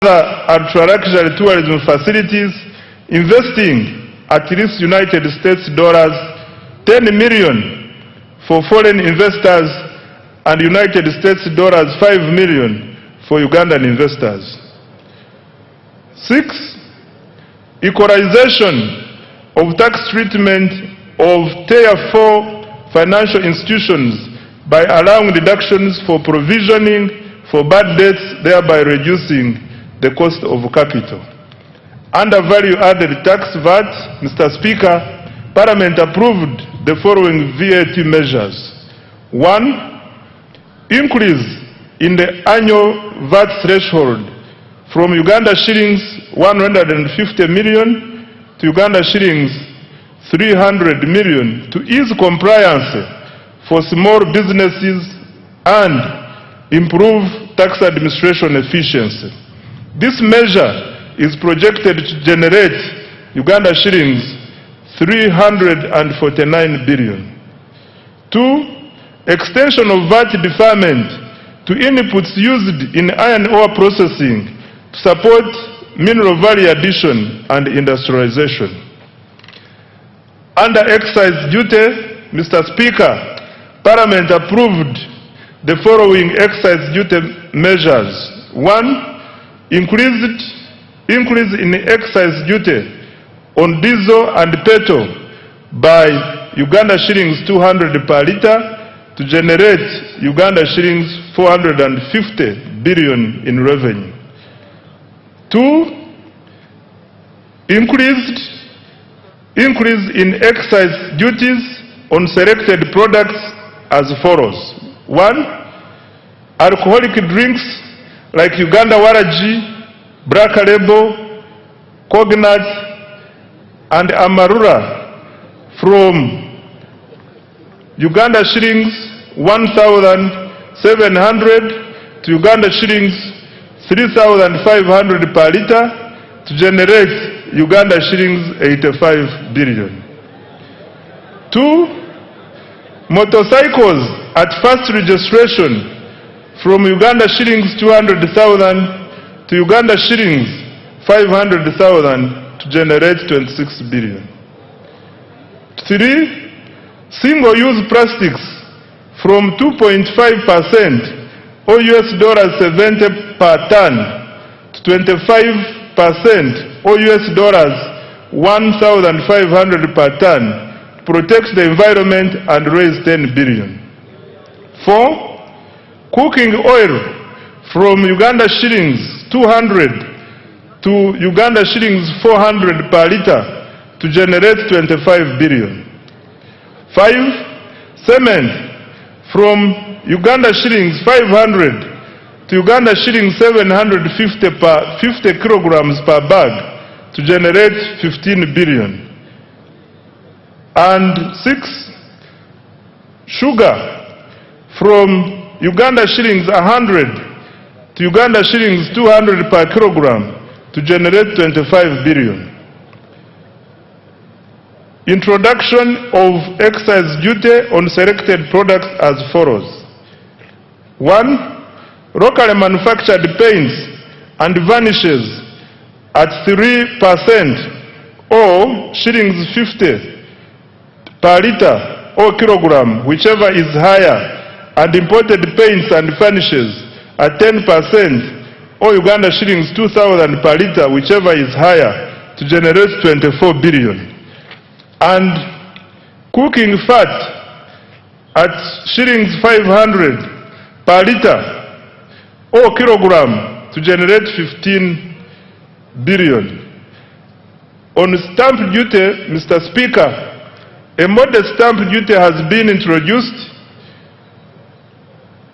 ultra-luxury tourism facilities, investing at least United States dollars 10 million for foreign investors and United States dollars 5 million for Ugandan investors. 6. Equalization of tax treatment of Tier 4 financial institutions by allowing deductions for provisioning for bad debts, thereby reducing the cost of capital. Under value-added tax VAT, Mr. Speaker, Parliament approved the following VAT measures. 1. Increase in the annual VAT threshold from Uganda shillings 150 million to Uganda shillings 300 million to ease compliance for small businesses and improve tax administration efficiency. This measure is projected to generate Uganda shillings 349 billion. 2. Extension of VAT deferment to inputs used in iron ore processing to support mineral value addition and industrialization. Under excise duty, Mr. Speaker, Parliament approved the following excise duty measures. 1. Increase in excise duty on diesel and petrol by Uganda shillings 200 per litre to generate Uganda shillings 450 billion in revenue. 2. Increase in excise duties on selected products as follows. 1. Alcoholic drinks like Uganda Waraji, Black Label, Cognat, and Amarula from Uganda shillings 1,700 to Uganda shillings 3,500 per litre to generate Uganda shillings 85 billion. 2. Motorcycles at first registration from Uganda shillings 200,000 to Uganda shillings 500,000 to generate 26 billion. 3. Single-use plastics from 2.5% or $70 per ton to 25% or $1,500 per ton to protect the environment and raise 10 billion. 4. Cooking oil from Uganda shillings 200 to Uganda shillings 400 per litre to generate 25 billion. 5. Cement from Uganda shillings 500 to Uganda shillings 750 per 50 kilograms per bag to generate 15 billion. And 6. Sugar from Uganda shillings 100 to Uganda shillings 200 per kilogram to generate 25 billion. Introduction of excise duty on selected products as follows. 1. Locally manufactured paints and varnishes at 3% or shillings 50 per litre or kilogram, whichever is higher, and imported paints and varnishes at 10% or Uganda shillings 2,000 per litre, whichever is higher, to generate 24 billion. And cooking fat at shillings 500 per litre or kilogram to generate 15 billion. On stamp duty, Mr. Speaker, a modest stamp duty has been introduced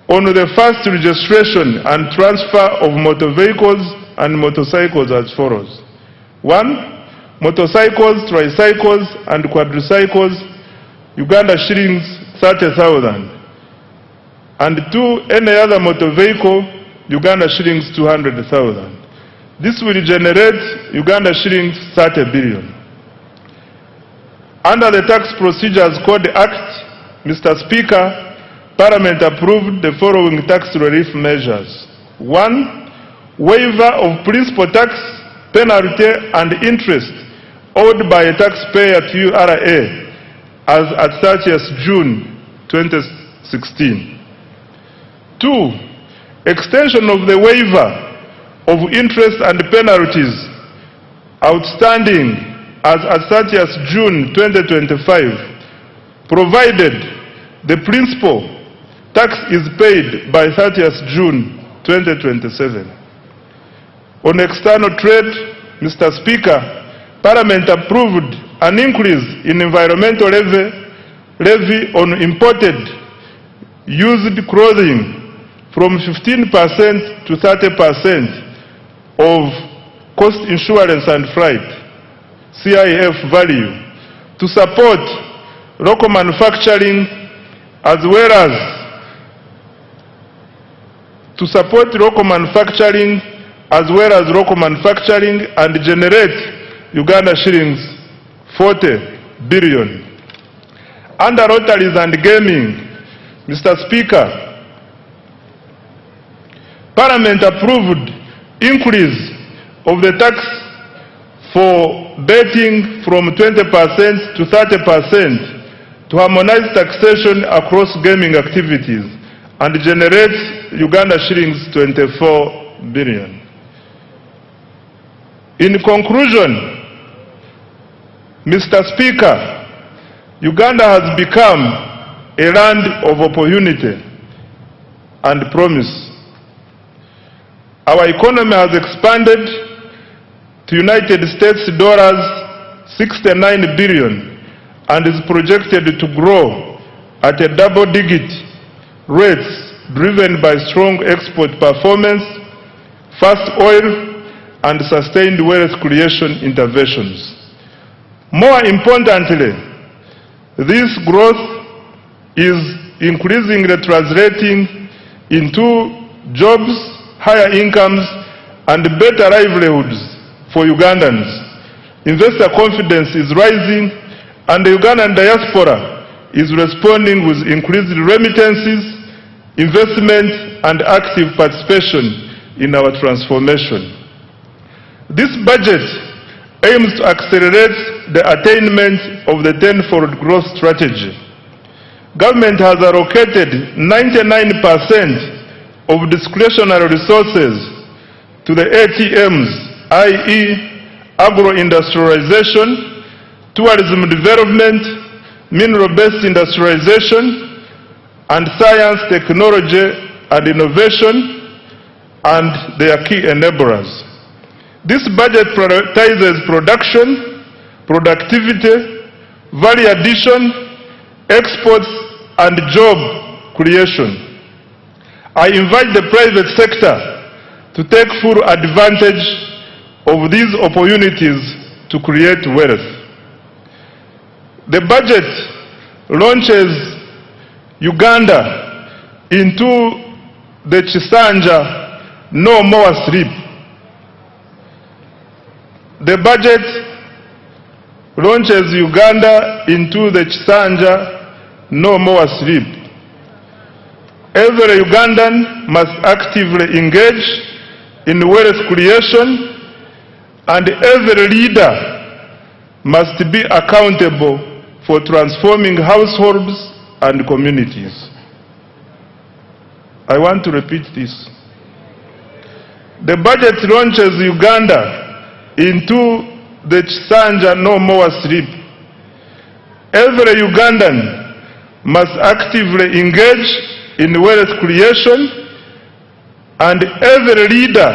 on the first registration and transfer of motor vehicles and motorcycles as follows. 1. Motorcycles, tricycles, and quadricycles, Uganda shillings 30,000. And 2. Any other motor vehicle, Uganda shillings 200,000. This will generate Uganda shillings 30 billion. Under the Tax Procedures Code Act, Mr. Speaker, Parliament approved the following tax relief measures. 1. waiver of principal tax, penalty, and interest owed by a taxpayer to URA as at 30th June 2016. 2. Extension of the waiver of interest and penalties outstanding as at 30th June 2025, provided the principal tax is paid by 30th June 2027. On external trade, Mr. Speaker, Parliament approved an increase in environmental levy on imported used clothing from 15% to 30% of cost insurance and freight, CIF value, to support local manufacturing as well as local manufacturing and generate Uganda shillings 40 billion. Under lotteries and gaming, Mr. Speaker, Parliament approved increase of the tax for betting from 20% to 30% to harmonize taxation across gaming activities and generates Uganda shillings 24 billion. In conclusion, Mr. Speaker, Uganda has become a land of opportunity and promise. Our economy has expanded to United States dollars 69 billion and is projected to grow at a double-digit rates driven by strong export performance, fast oil, and sustained wealth creation interventions. More importantly, this growth is increasingly translating into jobs, higher incomes, and better livelihoods for Ugandans. Investor confidence is rising, and the Ugandan diaspora is responding with increased remittances, investment, and active participation in our transformation. This budget aims to accelerate the attainment of the tenfold growth strategy. Government has allocated 99% of discretionary resources to the ATMs, i.e. agro-industrialization, tourism development, mineral-based industrialization, and science, technology, and innovation, and their key enablers. This budget prioritizes production, productivity, value addition, exports, and job creation. I invite the private sector to take full advantage of these opportunities to create wealth. The budget launches Uganda into the Chisanja No More Sleep. The budget launches Uganda into the Chisanja No More Sleep. Every Ugandan must actively engage in wealth creation, and every leader must be accountable for transforming households and communities. I want to repeat this. The budget launches Uganda into the Chisanja No More Sleep. Every Ugandan must actively engage in wealth creation, and every leader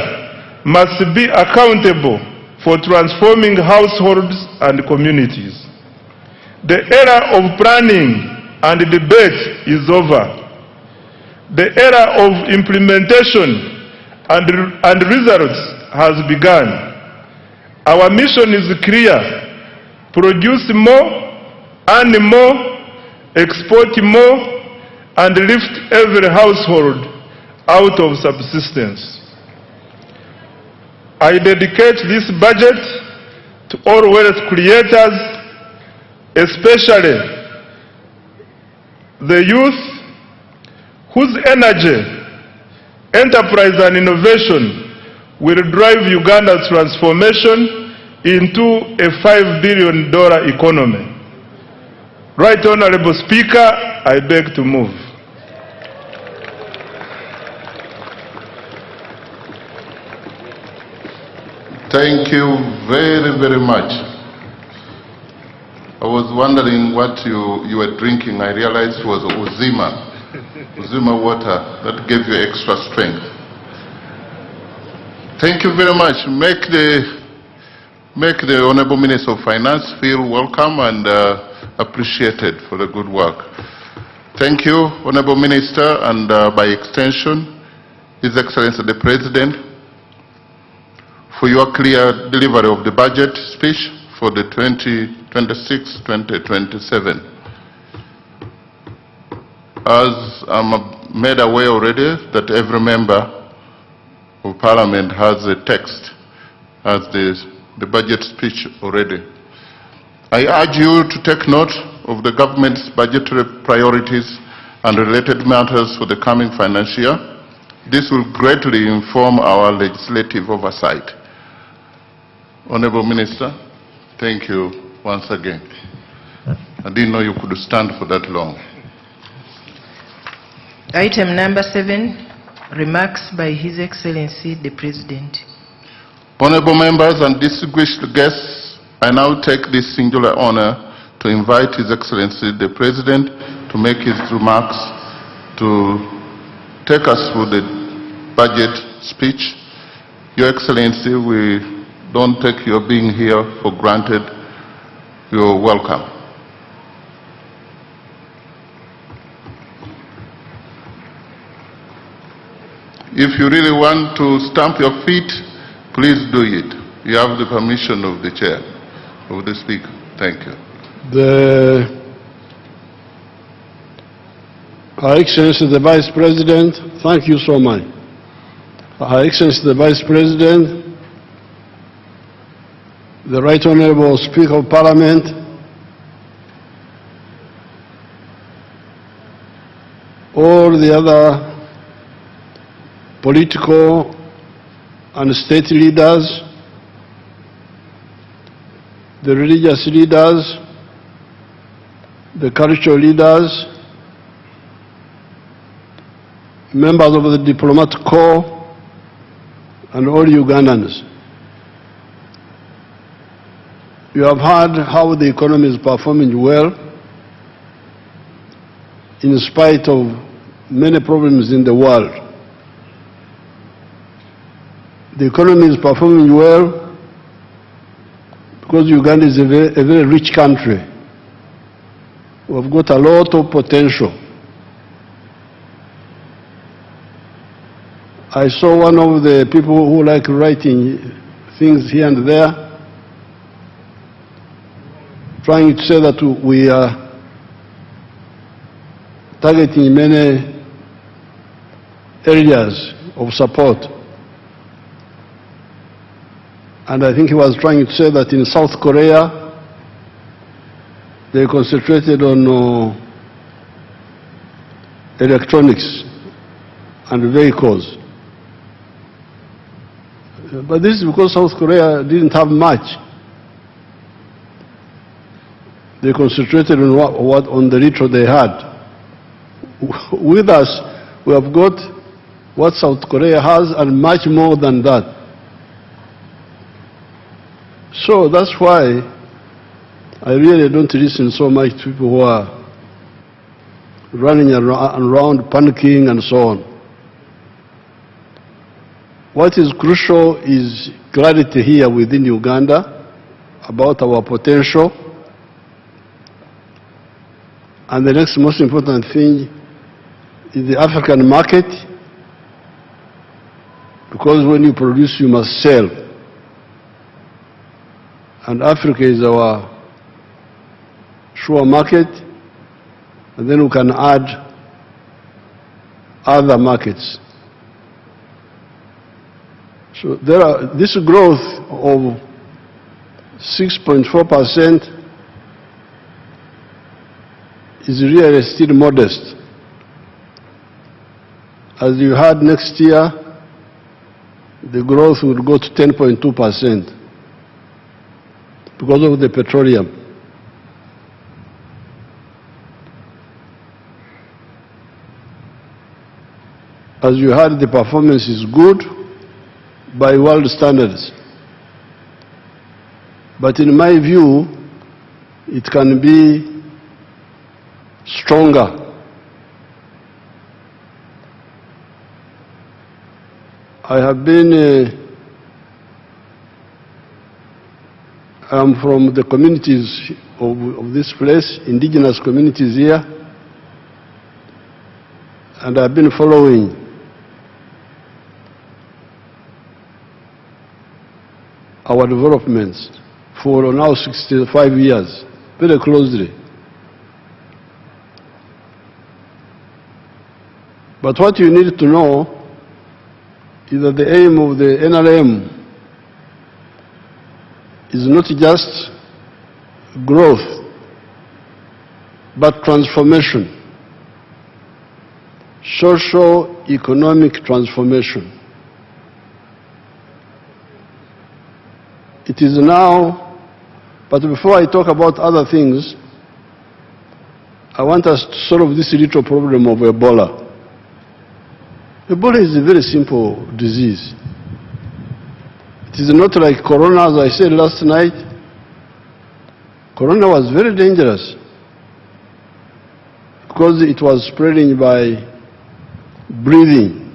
must be accountable for transforming households and communities. The era of planning and debate is over. The era of implementation and results has begun. Our mission is clear: produce more, earn more, export more, and lift every household out of subsistence. I dedicate this budget to all wealth creators, especially the youth, whose energy, enterprise, and innovation will drive Uganda's transformation into a $5 billion economy. Right Honorable Speaker, I beg to move. Thank you very, very much. I was wondering what you were drinking. I realized it was Uzima water that gave you extra strength. Thank you very much. Make the Honorable Minister of Finance feel welcome and appreciated for the good work. Thank you, Honorable Minister, and by extension, His Excellency the President, for your clear delivery of the budget speech for the 2026-2027. As I'm made aware already that every member of Parliament has a text, has the budget speech already. I urge you to take note of the government's budgetary priorities and related matters for the coming financial year. This will greatly inform our legislative oversight. Honorable Minister, thank you once again. I didn't know you could stand for that long. Item number 7, remarks by His Excellency the President. Honorable members and distinguished guests, I now take this singular honor to invite His Excellency the President to make his remarks, to take us through the budget speech. Your Excellency, we don't take your being here for granted. You're welcome. If you really want to stamp your feet, please do it. You have the permission of the chair, of the speaker. Thank you. Her Excellency the Vice President, thank you so much. Her Excellency the Vice President, the Right Honorable Speaker of Parliament, all the other political and state leaders, the religious leaders, the cultural leaders, members of the diplomatic corps, and all Ugandans. You have heard how the economy is performing well in spite of many problems in the world. The economy is performing well because Uganda is a very rich country. We've got a lot of potential. I saw one of the people who like writing things here and there, trying to say that we are targeting many areas of support. And I think he was trying to say that in South Korea, they concentrated on electronics and vehicles. But this is because South Korea didn't have much. They concentrated on the little they had. With us, we have got what South Korea has and much more than that. So that's why I really don't listen so much to people who are running around panicking and so on. What is crucial is clarity here within Uganda about our potential. And the next most important thing is the African market, because when you produce, you must sell. And Africa is our sure market, and then we can add other markets. So this growth of 6.4% is really still modest. As you heard, next year the growth would go to 10.2% because of the petroleum. As you heard, the performance is good by world standards. But in my view, it can be stronger. I have been, I'm from the communities of this place, indigenous communities here, and I've been following our developments for now 65 years, very closely. But what you need to know is that the aim of the NRM is not just growth, but transformation, socio-economic transformation. It is now, but before I talk about other things, I want us to solve this little problem of Ebola. Ebola is a very simple disease. It is not like Corona, as I said last night. Corona was very dangerous because it was spreading by breathing,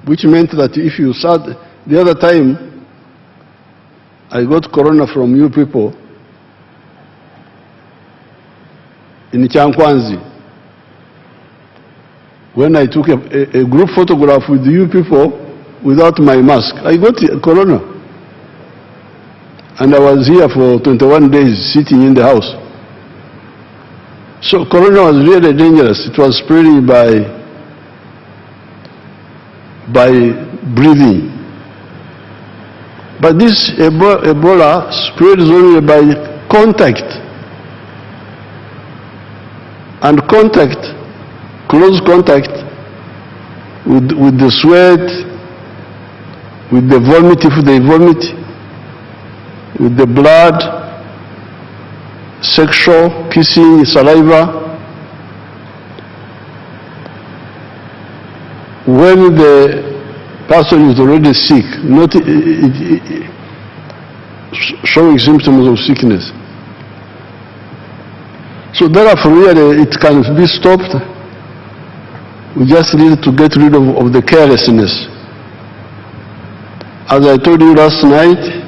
which meant that if you start, the other time I got Corona from you people in Chankwanzi, when I took a group photograph with you people without my mask. I got Corona. And I was here for 21 days sitting in the house. So Corona was really dangerous. It was spreading by breathing. But this Ebola spreads only by contact. And contact, close contact with the sweat, with the vomit if they vomit, with the blood, sexual, kissing, saliva. When the person is already sick, not showing symptoms of sickness. So therefore, really, it can be stopped. We just need to get rid of the carelessness. As I told you last night,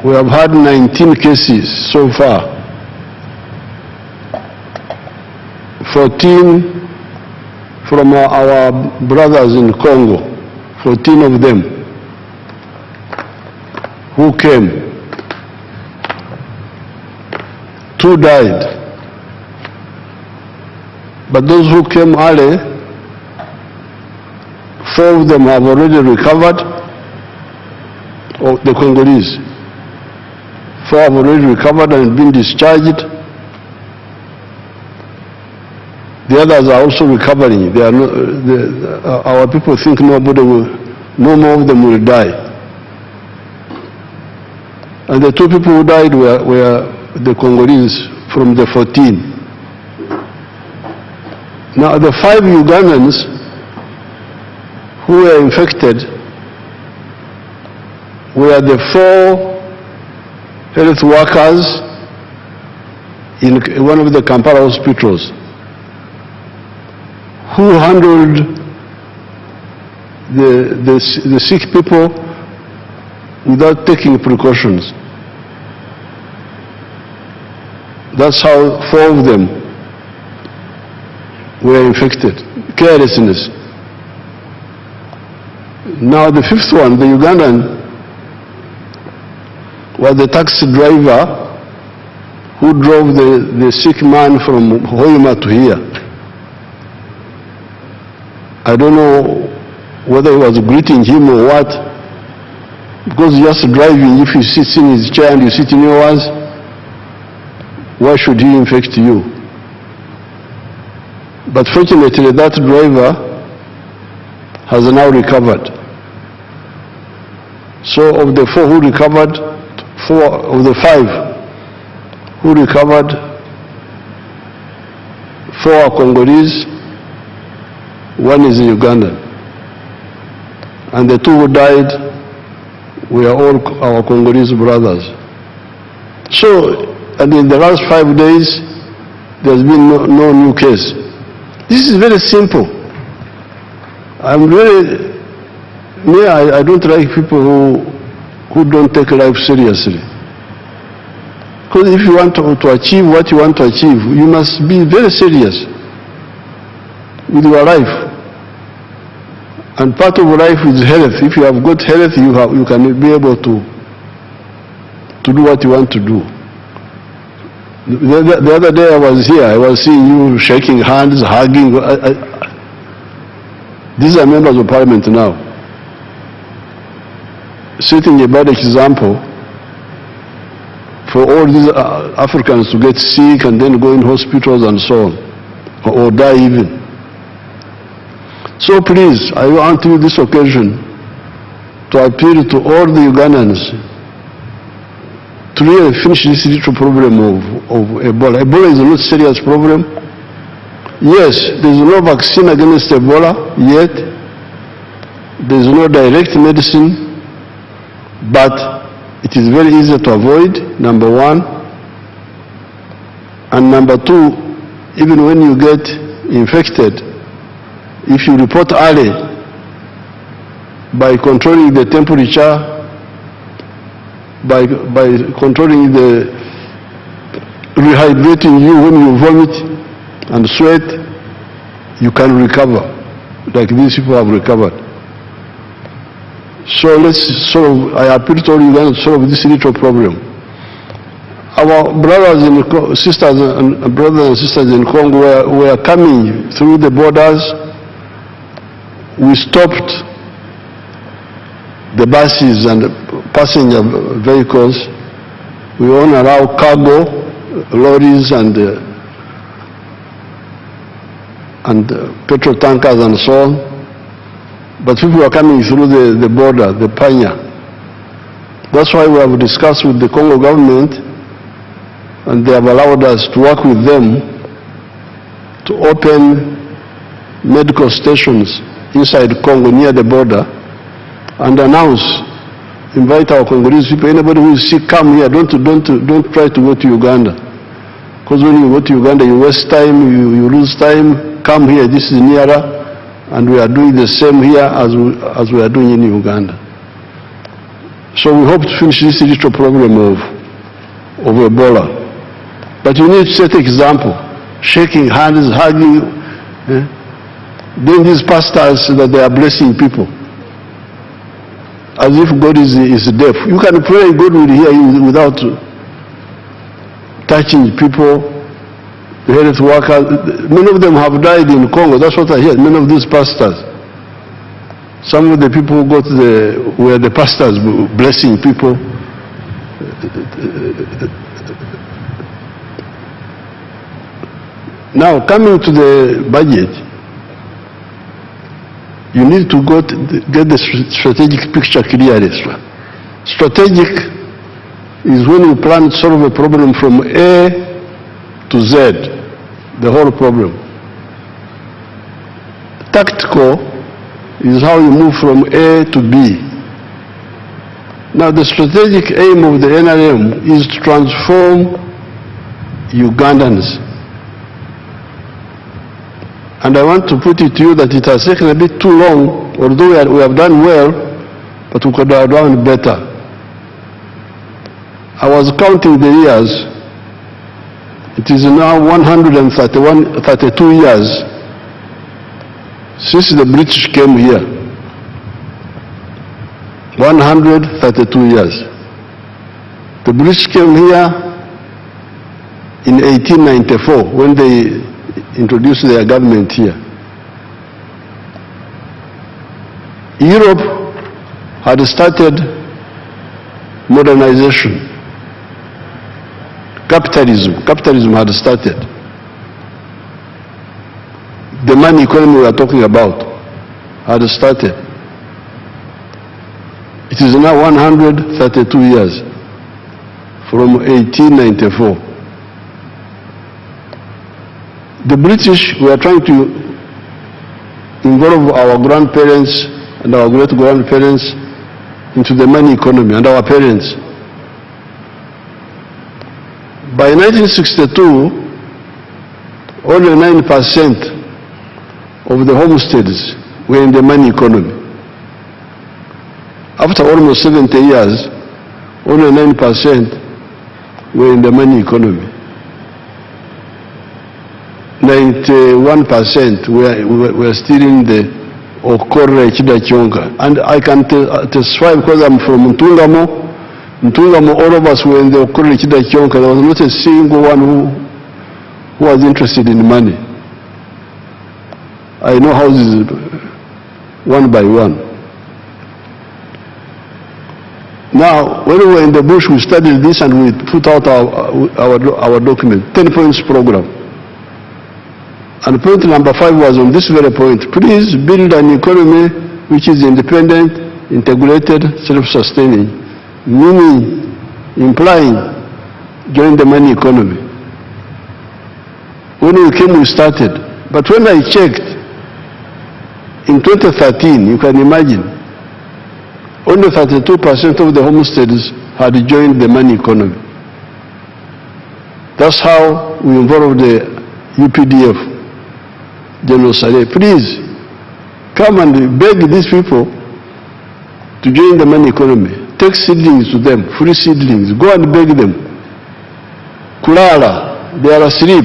we have had 19 cases so far. 14 from our brothers in Congo, 14 of them who came. 2 died. But those who came early, 4 of them have already recovered, or the Congolese. 4 have already recovered and been discharged. The others are also recovering. They are not, our people think no more of them will die. And the 2 people who died were the Congolese from the 14. Now the 5 Ugandans who were infected were the 4 health workers in one of the Kampala hospitals who handled the sick people without taking precautions. That's how 4 of them were infected. Carelessness. Now the 5th one, the Ugandan, was the taxi driver who drove the sick man from Hoima to here. I don't know whether he was greeting him or what, because just driving, if he sits in his chair and you sit in yours, why should he infect you? But fortunately, that driver has now recovered. So of the 4 who recovered, 4 of the 5 who recovered, 4 are Congolese, 1 is Ugandan. And the 2 who died were all our Congolese brothers. So, and in the last 5 days, there's been no new case. This is very simple. I'm really, I don't like people who don't take life seriously. Because if you want to achieve what you want to achieve, you must be very serious with your life. And part of life is health. If you have good health, you can be able to do what you want to do. The other day I was here, I was seeing you shaking hands, hugging. These are members of parliament now. Setting a bad example for all these Africans to get sick and then go in hospitals and so on, or die even. So please, I want to use this occasion to appeal to all the Ugandans to really finish this little problem of Ebola. Ebola is a not serious problem. Yes, there is no vaccine against Ebola yet. There is no direct medicine, but it is very easy to avoid, number 1. And number 2, even when you get infected, if you report early by controlling the temperature, by controlling the rehydrating you when you vomit and sweat, you can recover, like these people have recovered. So I appeal to all you guys to solve this little problem. Our brothers and sisters in Congo were coming through the borders. We stopped the buses and passenger vehicles. We won't allow cargo, lorries and petrol tankers and so on. But people are coming through the border, the Panya. That's why we have discussed with the Congo government, and they have allowed us to work with them to open medical stations inside Congo near the border and announce, invite our Congolese people, anybody who is sick, come here, don't try to go to Uganda. Because when you go to Uganda, you waste time, you lose time, come here, this is nearer, and we are doing the same here as we are doing in Uganda. So we hope to finish this little problem of Ebola. But you need to set example, shaking hands, hugging. Then these pastors that they are blessing people, as if God is deaf. You can pray, God will hear you without touching people, the health workers. Many of them have died in Congo. That's what I hear. Many of these pastors. Some of the people who were the pastors blessing people. Now, coming to the budget, you need to get the strategic picture clearly. Strategic is when you plan to solve a problem from A to Z, the whole problem. Tactical is how you move from A to B. Now the strategic aim of the NRM is to transform Ugandans. And I want to put it to you that it has taken a bit too long, although we have done well, but we could have done better. I was counting the years. It is now 32 years since the British came here. 132 years. The British came here in 1894 when they introduced their government here. Europe had started modernization. Capitalism had started. The money economy we are talking about. had started. It is now 132 years from 1894. The British were trying to involve our grandparents and our great-grandparents into the money economy, and our parents. By 1962, only 9% of the homesteads were in the money economy. After almost 70 years, only 9% were in the money economy. 91% were still in the Okore Chidachonga. And I can testify because I'm from Ntungamo. Ntungamo, all of us were in the Okore Chidachonga. There was not a single one who was interested in money. I know houses one by one. Now, when we were in the bush, we studied this and we put out our document, 10 points program. And point number 5 was on this very point. Please build an economy which is independent, integrated, self-sustaining, meaning, implying, join the money economy. When we came, we started. But when I checked, in 2013, you can imagine, only 32% of the homesteads had joined the money economy. That's how we involved the UPDF. General Saleh, please come and beg these people to join the money economy. Take seedlings to them, free seedlings. Go and beg them. Kulala, they are asleep.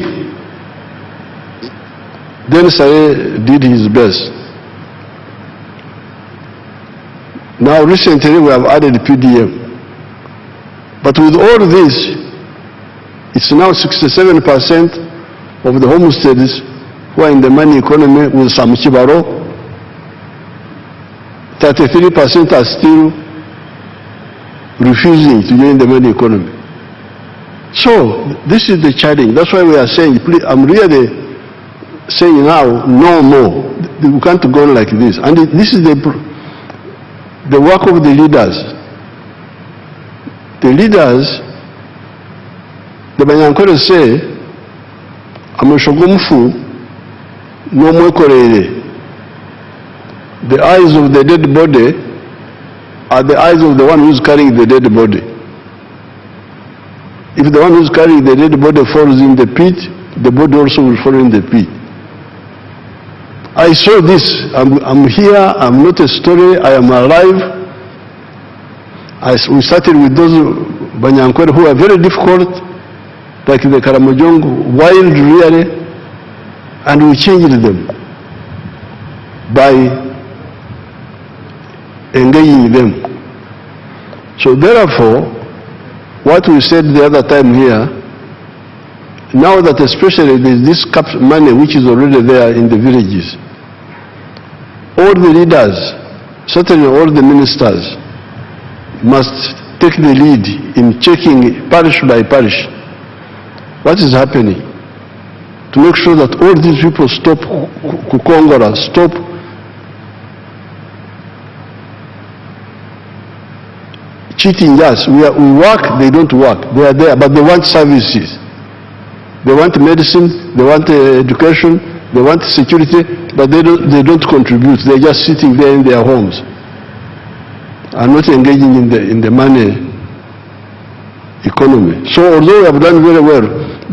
Then Saleh did his best. Now recently we have added PDM. But with all this, it's now 67% of the homesteads who are in the money economy with some chibaro. 33% are still refusing to join the money economy. So this is the challenge. That's why we are saying, please, I'm really saying now, no more. We can't go on like this. And this is the work of the leaders. The leaders, the Banyankore say, Ameshogumfu, no more korere. The eyes of the dead body are the eyes of the one who's carrying the dead body. If the one who's carrying the dead body falls in the pit, the body also will fall in the pit. I saw this. I'm here. I'm not a story. I am alive. We started with those Banyankore who are very difficult, like the Karamojong, wild really, and we changed them by engaging them. So therefore, what we said the other time here, now that especially there is this cap money which is already there in the villages, all the leaders, certainly all the ministers, must take the lead in checking parish by parish what is happening, to make sure that all these people stop kukongora, stop cheating us. We work, they don't work. They are there, but they want services. They want medicine, they want education, they want security, but they don't contribute. They're just sitting there in their homes and not engaging in the money economy. So although we have done very well,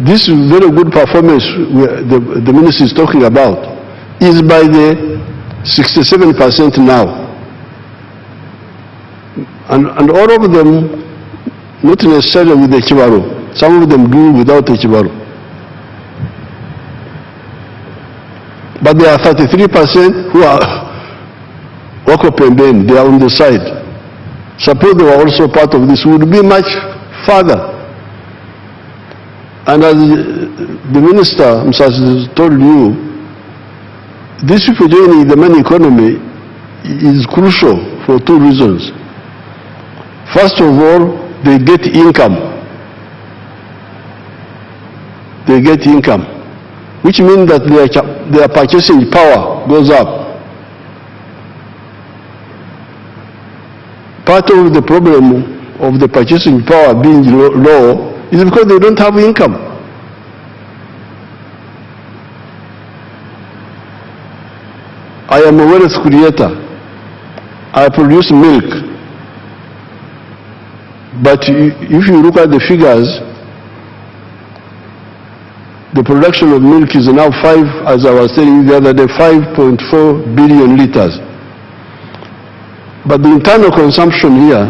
this very good performance the minister is talking about is by the 67% now. And all of them, not necessarily with the Chibaro, some of them do without the Chibaro. But there are 33% who are Wakopemben, they are on the side. Suppose they were also part of this, would be much further. And as the minister has told you, this people joining the money economy is crucial for 2 reasons. First of all, they get income. They get income, which means that their purchasing power goes up. part of the problem of the purchasing power being low is because they don't have income. I am a wealth creator. I produce milk. But if you look at the figures, the production of milk is now as I was telling you the other day, 5.4 billion liters. But the internal consumption here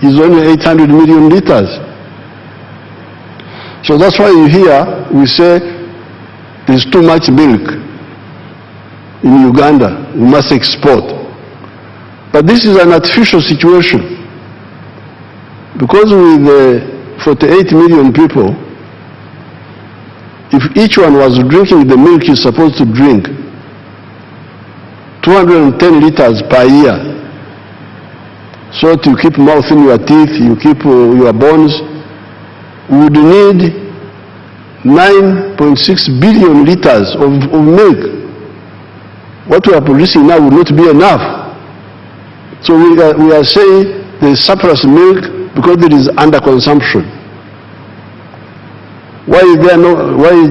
is only 800 million liters. So that's why you hear we say there's too much milk in Uganda, we must export. But this is an artificial situation. Because with 48 million people, if each one was drinking the milk he's supposed to drink, 210 liters per year, so to keep mouth in your teeth, you keep your bones, we would need 9.6 billion liters of milk. What we are producing now will not be enough. So we are saying there is surplus milk because there is underconsumption. Why is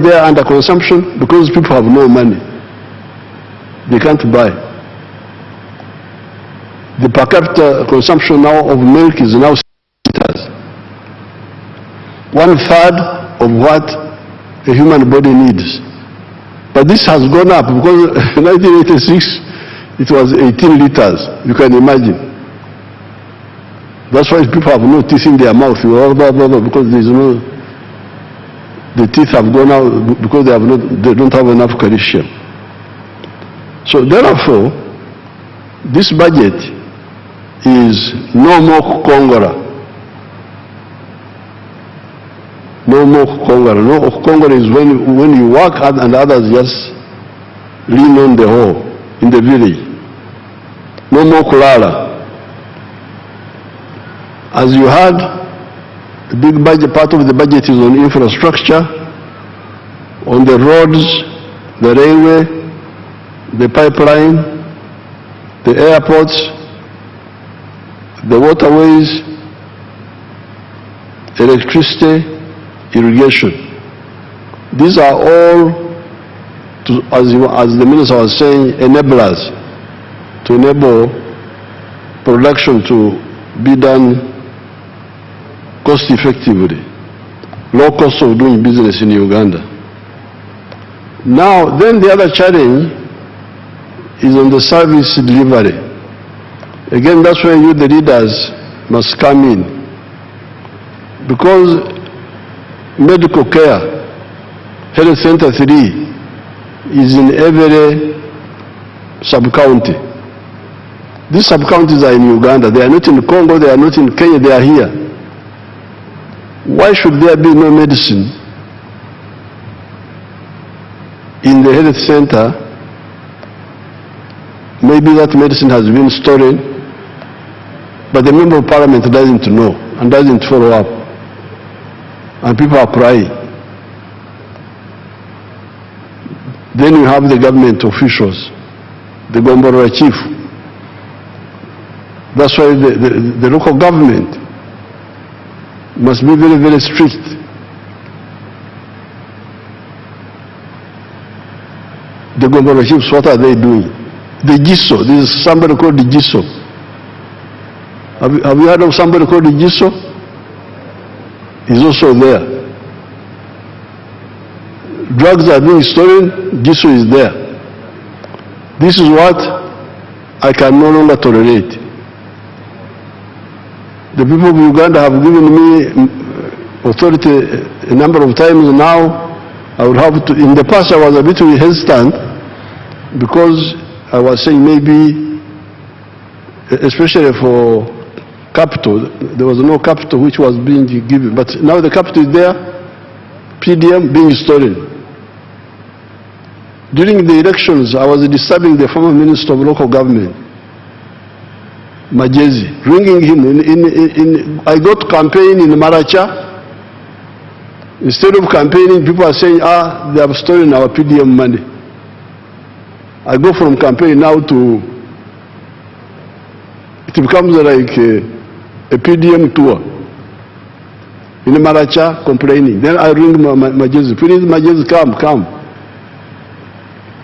there underconsumption? Because people have no money. They can't buy. The per capita consumption now of milk is now 6 liters. 1/3 of what a human body needs. But this has gone up because in 1986 it was 18 liters. You can imagine. That's why people have no teeth in their mouth because there is no. The teeth have gone out because they don't have enough calcium. So therefore, this budget is no more Kongora. No more Kongora. No, Kongora is when you work hard and others just lean on the hoe in the village. No more Kulala. As you heard, the big budget, part of the budget is on infrastructure, on the roads, the railway, the pipeline, the airports, the waterways, electricity, irrigation. These are all, as the minister was saying, enablers to enable production to be done cost effectively, low cost of doing business in Uganda. Now, then the other challenge is on the service delivery. Again, that's where you, the leaders, must come in. Because medical care, Health Center 3, is in every sub-county. These sub-counties are in Uganda. They are not in Congo, they are not in Kenya, they are here. Why should there be no medicine in the health center? Maybe that medicine has been stolen, but the member of parliament doesn't know and doesn't follow up. And people are crying. Then you have the government officials, the Gombora chief. That's why the local government must be very, very strict. The Gombora chiefs, what are they doing? The GISO, there is somebody called the GISO. Have you heard of somebody called the GISO? He's also there. Drugs are being stolen, GISO is there. This is what I can no longer tolerate. The people of Uganda have given me authority a number of times now. I would have to, in the past I was a bit hesitant because I was saying maybe, especially for capital, there was no capital which was being given. But now the capital is there, PDM being stolen. During the elections, I was disturbing the former Minister of Local Government, Majezi, ringing him. I got campaign in Maracha. Instead of campaigning, people are saying, they have stolen our PDM money. I go from campaign now to it becomes like a PDM tour. In Maracha, complaining. Then I ring Majezi, please, Majezi, come.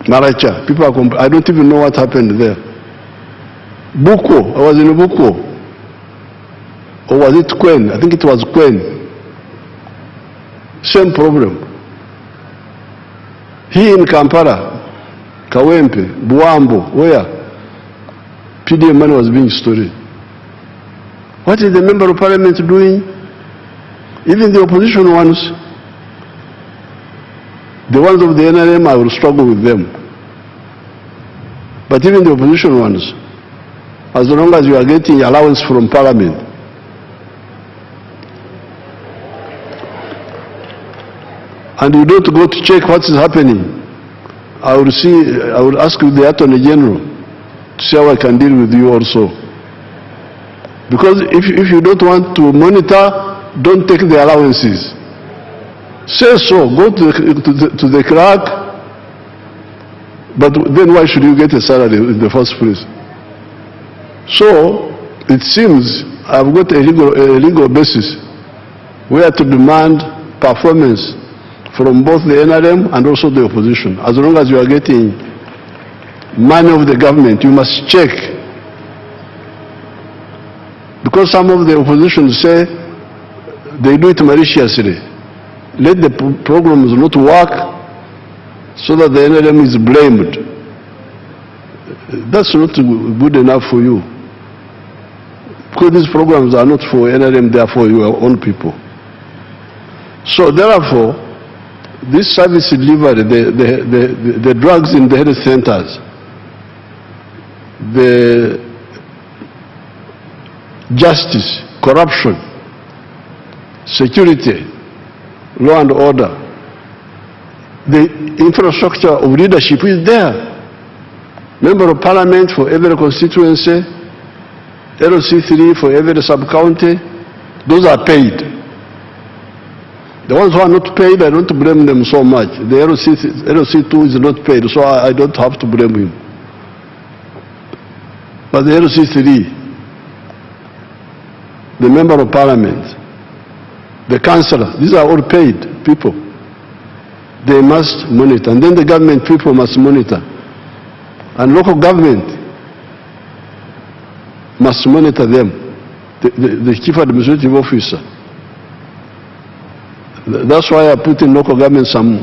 Maracha, people are I don't even know what happened there. Buko, I was in Buko. Or was it Kwen? I think it was Kwen. Same problem. Here in Kampala, Kawempe, Buambo, where PDM money was being stored. What is the member of parliament doing? Even the opposition ones, the ones of the NRM, I will struggle with them. But even the opposition ones, as long as you are getting allowance from parliament, and you don't go to check what is happening, I will ask the Attorney General to see how I can deal with you also. Because if you don't want to monitor, don't take the allowances. Say so, go to the clerk, but then why should you get a salary in the first place? So, it seems I've got a legal basis where to demand performance from both the NRM and also the opposition. As long as you are getting money of the government, you must check. Because some of the opposition say they do it maliciously. Let the programs not work so that the NRM is blamed. That's not good enough for you. Because these programs are not for NRM, they are for your own people. So therefore, this service delivery, the drugs in the health centers, the justice, corruption, security, law and order, the infrastructure of leadership is there. Member of Parliament for every constituency, LC3 for every sub-county, those are paid. The ones who are not paid, I don't blame them so much. The LC2 is not paid, so I don't have to blame him. But the LC3, the Member of Parliament, the councillors, these are all paid people. They must monitor, and then the government people must monitor. And local government must monitor them, the chief administrative officer. That's why I put in local government some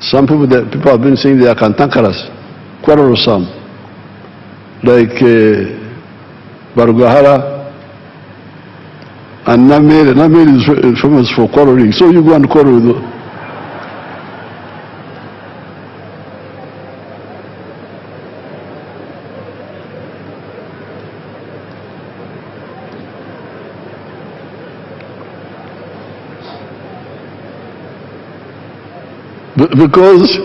people that people have been saying they are cantankerous, quarrelsome, like Barugahara and Namere. Namere is famous for quarreling, so you go and quarrel with them. Because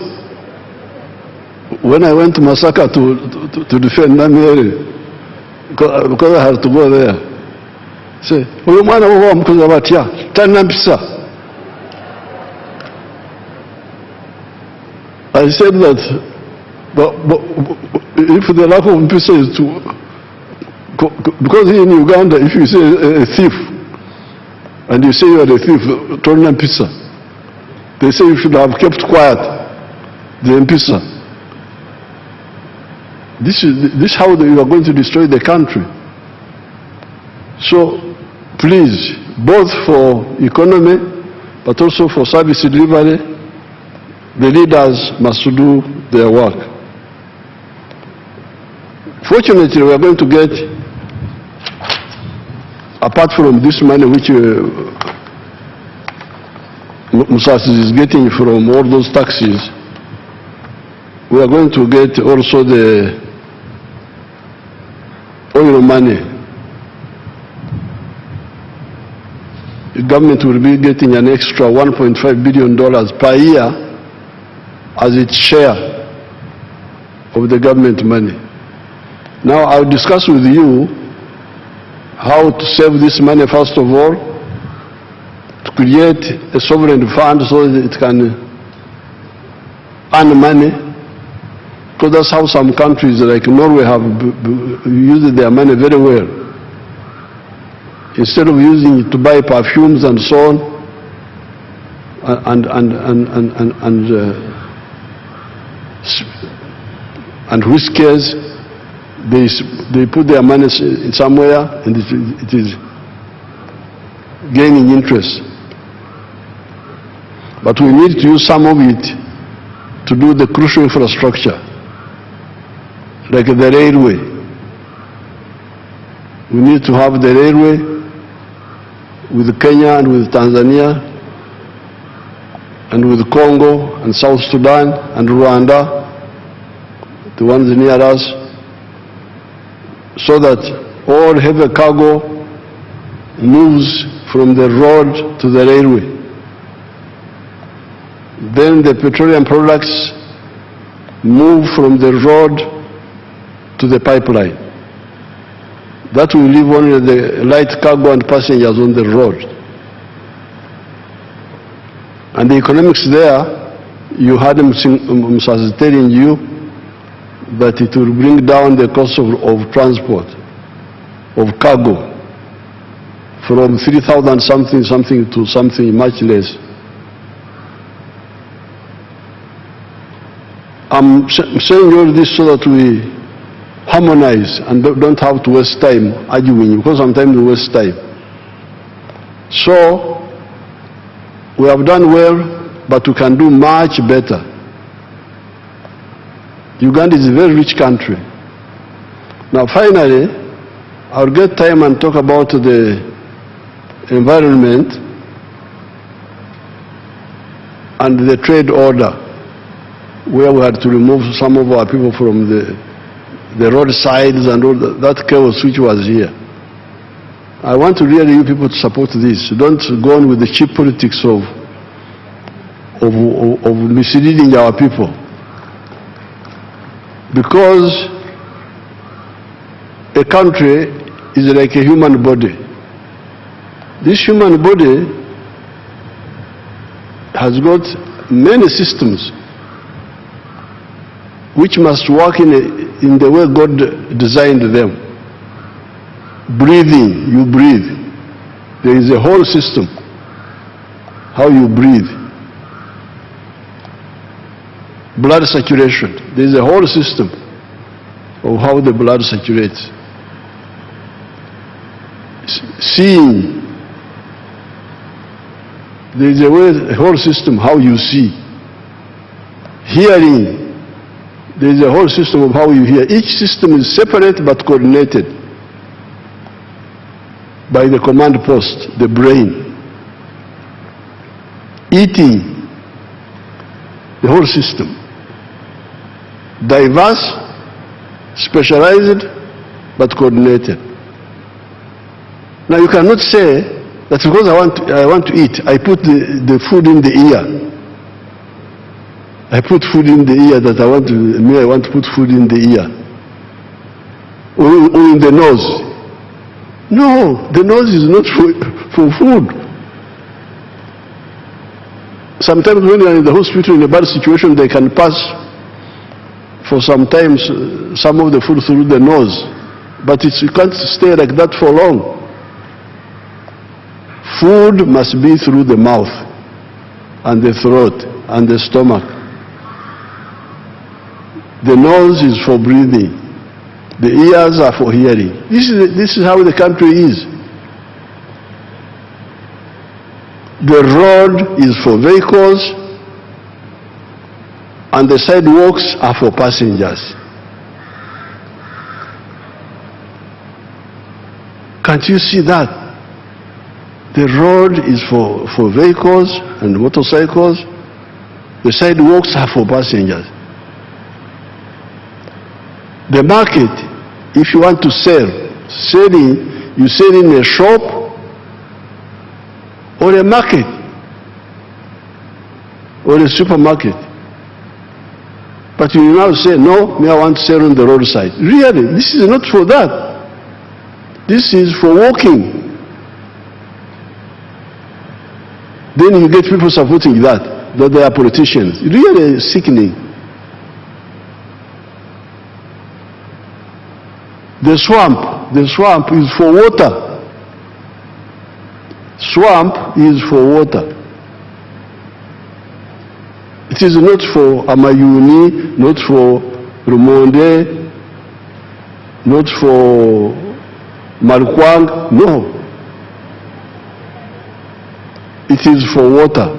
when I went to Masaka to defend Namere, because I had to go there, say, I said that, but if the lack of Mpisa is to, because in Uganda, if you say a thief, and you say you are a thief, turn Mpisa. They say you should have kept quiet, the Mpisa. This is how you are going to destroy the country. So, please, both for economy, but also for service delivery, the leaders must do their work. Fortunately, we are going to get, apart from this money which Musas is getting from all those taxes, we are going to get also the oil money. The government will be getting an extra $1.5 billion per year as its share of the government money. Now I'll discuss with you how to save this money first of all, to create a sovereign fund so that it can earn money Because that's how some countries like Norway have used their money very well. Instead of using it to buy perfumes and so on, and whiskers, they put their money somewhere and it is gaining interest. But we need to use some of it to do the crucial infrastructure, like the railway. We need to have the railway with Kenya and with Tanzania and with Congo and South Sudan and Rwanda, the ones near us, so that all heavy cargo moves from the road to the railway. Then the petroleum products move from the road to the pipeline. That will leave only the light cargo and passengers on the road. And the economics there, you had them telling you that it will bring down the cost of transport, of cargo, from 3,000 something to something much less. I'm saying all this so that we harmonize and don't have to waste time arguing, because sometimes we waste time. So, we have done well, but we can do much better. Uganda is a very rich country. Now finally, I'll get time and talk about the environment and the trade order, where we had to remove some of our people from the roadsides and all that chaos which was here. I want to really you people to support this. Don't go on with the cheap politics of misleading our people. Because a country is like a human body. This human body has got many systems which must work in the way God designed them. Breathing, you breathe. There is a whole system, how you breathe. Blood circulation, there is a whole system of how the blood circulates. Seeing, there is a whole system how you see. Hearing, there is a whole system of how you hear. Each system is separate but coordinated by the command post, the brain. Eating, the whole system. Diverse, specialized, but coordinated. Now you cannot say that because I want to eat, I put the food in the ear. I put food in the ear that I want to put food in the ear. Or in the nose. No, the nose is not for food. Sometimes when you are in the hospital in a bad situation, they can pass for sometimes some of the food through the nose. But you can't stay like that for long. Food must be through the mouth and the throat and the stomach. The nose is for breathing. The ears are for hearing. This is how the country is. The road is for vehicles and the sidewalks are for passengers. Can't you see that? The road is for vehicles and motorcycles. The sidewalks are for passengers. The market, if you want to sell, you sell in a shop or a market or a supermarket. But you now say, no, I want to sell on the roadside. Really, this is not for that. This is for walking. Then you get people supporting that they are politicians. Really sickening. The swamp is for water. Swamp is for water. It is not for Amayuni, not for Rumonde, not for Malkwang, no. It is for water.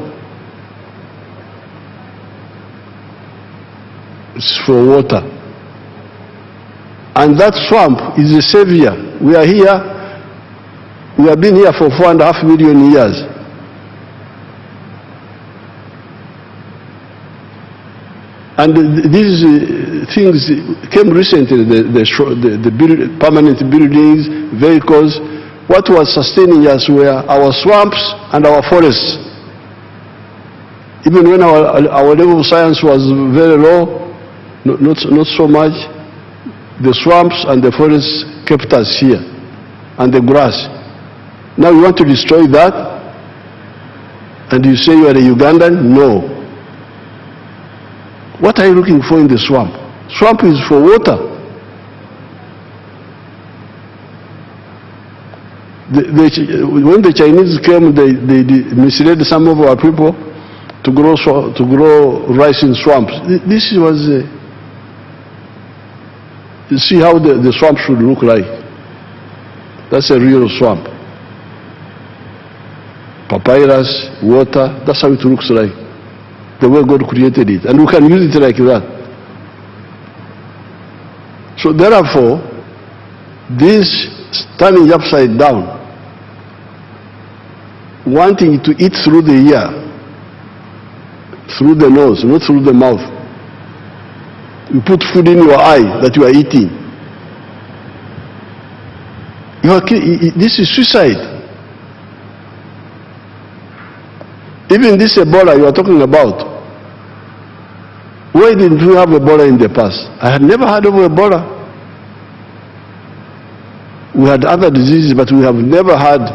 It's for water. And that swamp is a savior. We are here, we have been here for 4.5 million years. And these things came recently, the permanent buildings, vehicles. What was sustaining us were our swamps and our forests. Even when our level of science was very low, not so much, the swamps and the forests kept us here, and the grass. Now you want to destroy that, and you say you are a Ugandan? No. What are you looking for in the swamp? Swamp is for water. When the Chinese came, they misled some of our people to grow rice in swamps. This was, you see how the swamp should look like. That's a real swamp. Papyrus, water, that's how it looks like. The way God created it. And we can use it like that. So therefore, this standing upside down, wanting to eat through the ear, through the nose, not through the mouth. You put food in your eye that you are eating. This is suicide. Even this Ebola you are talking about, why didn't we have Ebola in the past? I had never heard of Ebola. We had other diseases, but we have never had,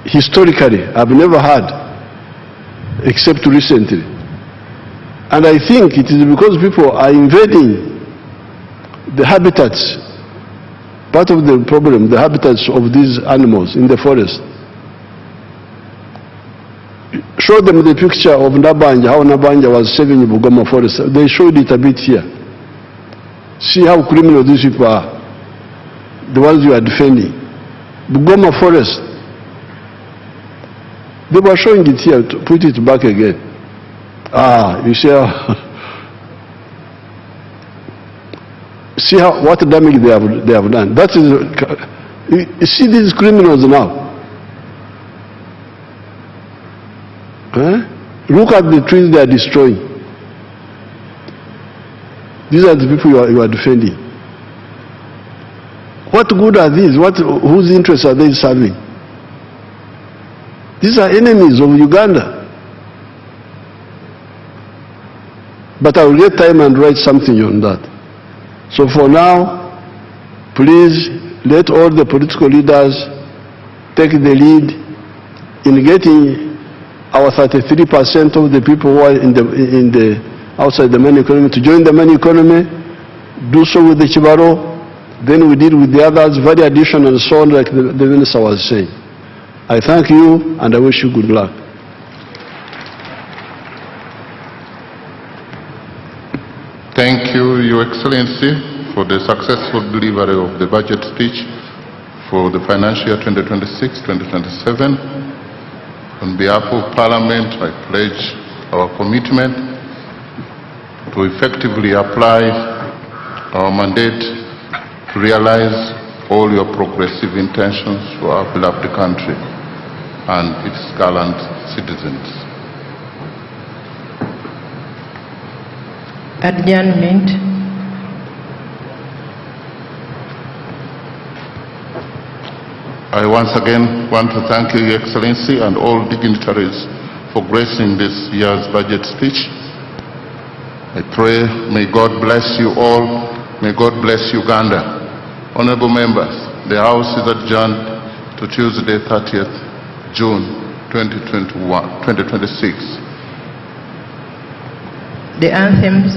historically, I've never had, except recently. And I think it is because people are invading the habitats, part of the problem, the habitats of these animals in the forest. Show them the picture of Nabanja, how Nabanja was saving Bugoma forest. They showed it a bit here. See how criminal these people are, the ones you are defending. Bugoma forest. They were showing it here, to put it back again. You see how, what damage they have done. That is, you see these criminals now. Look at the trees they are destroying. These are the people you are defending. What good are these? Whose interests are they serving? These are enemies of Uganda. But I will get time and write something on that. So for now, please let all the political leaders take the lead in getting our 33% of the people who are outside the money economy to join the money economy, do so with the Chibaro, then we deal with the others, value addition and so on, like the minister was saying. I thank you and I wish you good luck. Thank you, Your Excellency, for the successful delivery of the budget speech for the financial year 2026-2027. On behalf of Parliament, I pledge our commitment to effectively apply our mandate to realize all your progressive intentions for our beloved country and its gallant citizens. Adjournment. I once again want to thank you, Your Excellency, and all dignitaries for gracing this year's budget speech. I pray, may God bless you all. May God bless Uganda. Honorable members, the House is adjourned to Tuesday, 30th June 2026. The anthems.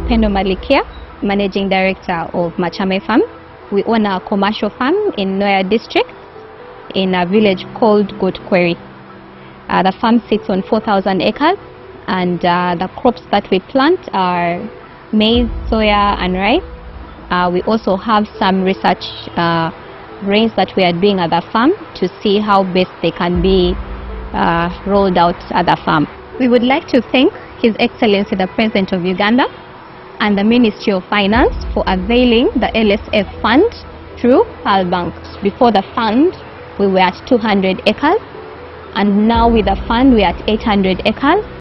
Upendo Malikia, Managing Director of Machame Farm. We own a commercial farm in Noya District in a village called Goat Quarry. The farm sits on 4,000 acres, and the crops that we plant are maize, soya and rice. We also have some research grains that we are doing at the farm to see how best they can be rolled out at the farm. We would like to thank His Excellency the President of Uganda and the Ministry of Finance for availing the LSF fund through Pearl Bank. Before the fund, we were at 200 acres, and now with the fund, we are at 800 acres.